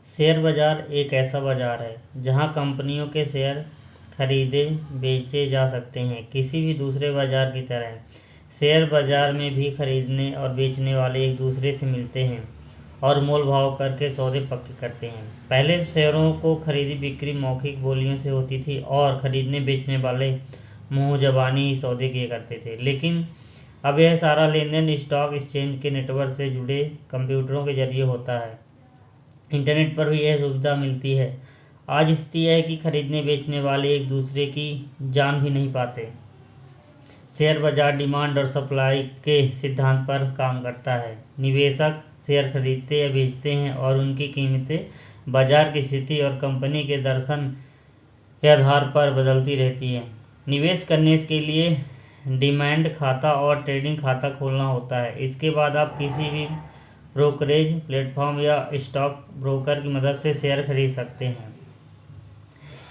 Share बाजार एक ऐसा बाजार है जहां कंपनियों के शेयर खरीदे बेचे जा सकते हैं। किसी भी दूसरे बाजार की तरह शेयर बाजार में भी खरीदने और बेचने वाले एक दूसरे से मिलते हैं और मोल भाव करके सौदे पक्के करते हैं। पहले शेयरों को खरीदी बिक्री मौखिक बोलियों से होती थी और खरीदने बेचने वाले मुंह जबानी ही सौदे किए करते थे। लेकिन अब यह सारा लेन देन स्टॉक एक्सचेंज के नेटवर्क से जुड़े कंप्यूटरों के जरिए होता है। इंटरनेट पर भी यह सुविधा मिलती है। आज स्थिति यह है कि खरीदने बेचने वाले एक दूसरे की जान भी नहीं पाते। शेयर बाजार डिमांड और सप्लाई के सिद्धांत पर काम करता है। निवेशक शेयर खरीदते या बेचते हैं और उनकी कीमतें बाजार की स्थिति और कंपनी के दर्शन के आधार पर बदलती रहती हैं। निवेश करने के लिए डिमैट खाता और ट्रेडिंग खाता खोलना होता है। इसके बाद आप किसी भी ब्रोकरेज प्लेटफॉर्म या स्टॉक ब्रोकर की मदद से शेयर खरीद सकते हैं।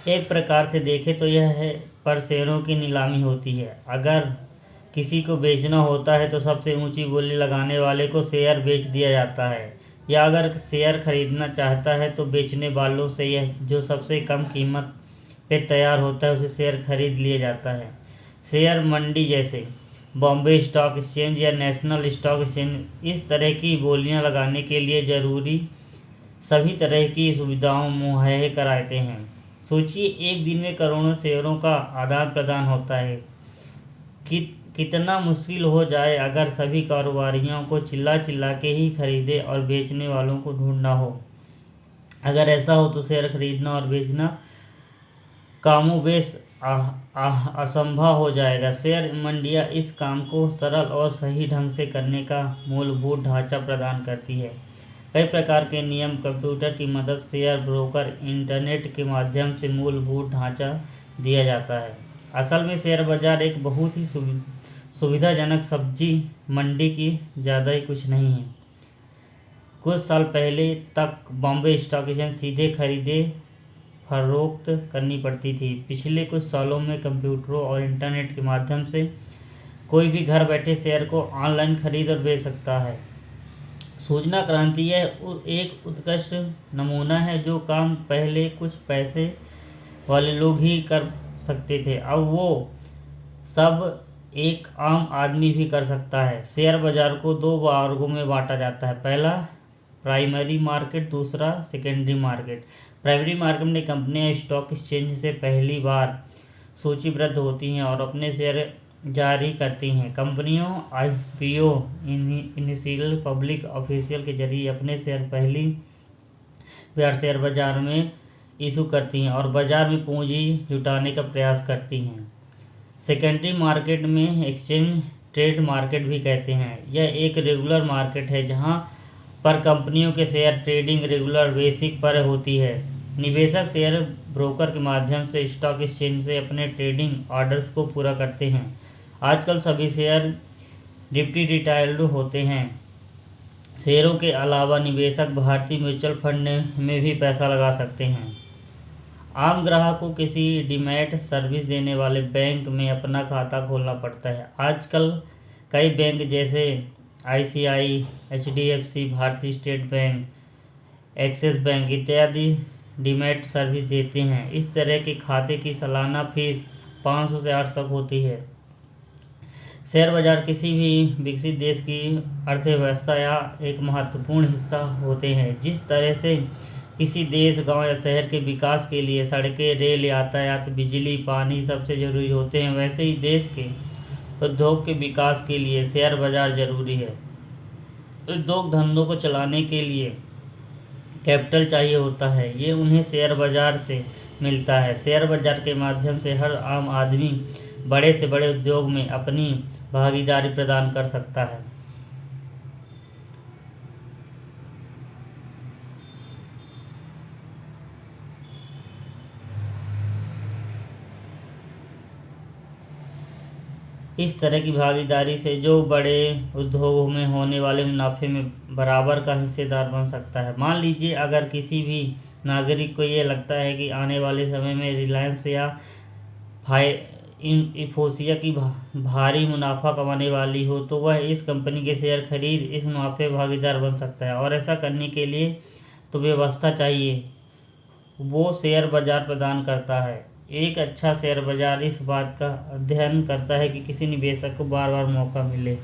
एक प्रकार से देखें तो यह है पर शेयरों की नीलामी होती है। अगर किसी को बेचना होता है तो सबसे ऊंची बोली लगाने वाले को शेयर बेच दिया जाता है, या अगर शेयर खरीदना चाहता है तो बेचने वालों से यह जो सबसे कम कीमत पे तैयार होता है उसे शेयर खरीद लिया जाता है। शेयर मंडी जैसे बॉम्बे स्टॉक एक्सचेंज या नेशनल स्टॉक एक्सचेंज इस तरह की बोलियां लगाने के लिए ज़रूरी सभी तरह की सुविधाओं मुहैया कराते हैं। सोचिए, एक दिन में करोड़ों शेयरों का आदान प्रदान होता है। कितना मुश्किल हो जाए अगर सभी कारोबारियों को चिल्ला चिल्ला के ही खरीदे और बेचने वालों को ढूंढना हो। अगर ऐसा हो तो शेयर खरीदना और बेचना कामोबेश असंभव हो जाएगा। शेयर मंडियाँ इस काम को सरल और सही ढंग से करने का मूलभूत ढांचा प्रदान करती है। कई प्रकार के नियम, कंप्यूटर की मदद, शेयर ब्रोकर, इंटरनेट के माध्यम से मूलभूत ढांचा दिया जाता है। असल में शेयर बाजार एक बहुत ही सुविधाजनक सब्जी मंडी की ज़्यादा ही कुछ नहीं है। कुछ साल पहले तक बॉम्बे स्टॉक एक्सचेंज सीधे खरीदे फरोख्त करनी पड़ती थी। पिछले कुछ सालों में कंप्यूटरों और इंटरनेट के माध्यम से कोई भी घर बैठे शेयर को ऑनलाइन खरीद और बेच सकता है। सूचना क्रांति यह एक उत्कृष्ट नमूना है। जो काम पहले कुछ पैसे वाले लोग ही कर सकते थे, अब वो सब एक आम आदमी भी कर सकता है। शेयर बाजार को दो वर्गों में बांटा जाता है। पहला प्राइमरी मार्केट, दूसरा सेकेंडरी मार्केट। प्राइमरी मार्केट में कंपनियां स्टॉक एक्सचेंज से पहली बार सूचीबद्ध होती हैं और अपने शेयर जारी करती हैं। कंपनियों आईपीओ इनिशियल पब्लिक ऑफरिंग के जरिए अपने शेयर पहली बार शेयर बाजार में इशू करती हैं और बाजार में पूंजी जुटाने का प्रयास करती हैं। सेकेंडरी मार्केट में एक्सचेंज ट्रेड मार्केट भी कहते हैं। यह एक रेगुलर मार्केट है जहां पर कंपनियों के शेयर ट्रेडिंग रेगुलर बेसिक पर होती है। निवेशक शेयर ब्रोकर के माध्यम से स्टॉक एक्सचेंज से अपने ट्रेडिंग ऑर्डर्स को पूरा करते हैं। आजकल सभी शेयर डिप्टी रिटायर्ड होते हैं। शेयरों के अलावा निवेशक भारतीय म्यूचुअल फंड में भी पैसा लगा सकते हैं। आम ग्राहक को किसी डीमैट सर्विस देने वाले बैंक में अपना खाता खोलना पड़ता है। आजकल कई बैंक जैसे आईसीआई, एचडीएफसी, भारतीय स्टेट बैंक, एक्सिस बैंक इत्यादि डीमैट सर्विस देते हैं। इस तरह के खाते की सालाना फीस 500 से 8 तक होती है। शेयर बाजार किसी भी विकसित देश की अर्थव्यवस्था या एक महत्वपूर्ण हिस्सा होते हैं। जिस तरह से किसी देश, गांव या शहर के विकास के लिए सड़कें, रेल यातायात, बिजली, पानी सबसे जरूरी होते हैं, वैसे ही देश के उद्योग के विकास के लिए शेयर बाजार जरूरी है। उद्योग धंधों को चलाने के लिए कैपिटल चाहिए होता है, ये उन्हें शेयर बाजार से मिलता है। शेयर बाजार के माध्यम से हर आम आदमी बड़े से बड़े उद्योग में अपनी भागीदारी प्रदान कर सकता है। इस तरह की भागीदारी से जो बड़े उद्योगों में होने वाले मुनाफे में बराबर का हिस्सेदार बन सकता है। मान लीजिए अगर किसी भी नागरिक को ये लगता है कि आने वाले समय में रिलायंस या इन्फोसिस की भारी मुनाफा कमाने वाली हो, तो वह इस कंपनी के शेयर खरीद इस मुनाफे भागीदार बन सकता है। और ऐसा करने के लिए तो व्यवस्था चाहिए वो शेयर बाजार प्रदान करता है। एक अच्छा शेयर बाजार इस बात का अध्ययन करता है कि किसी निवेशक को बार बार मौका मिले।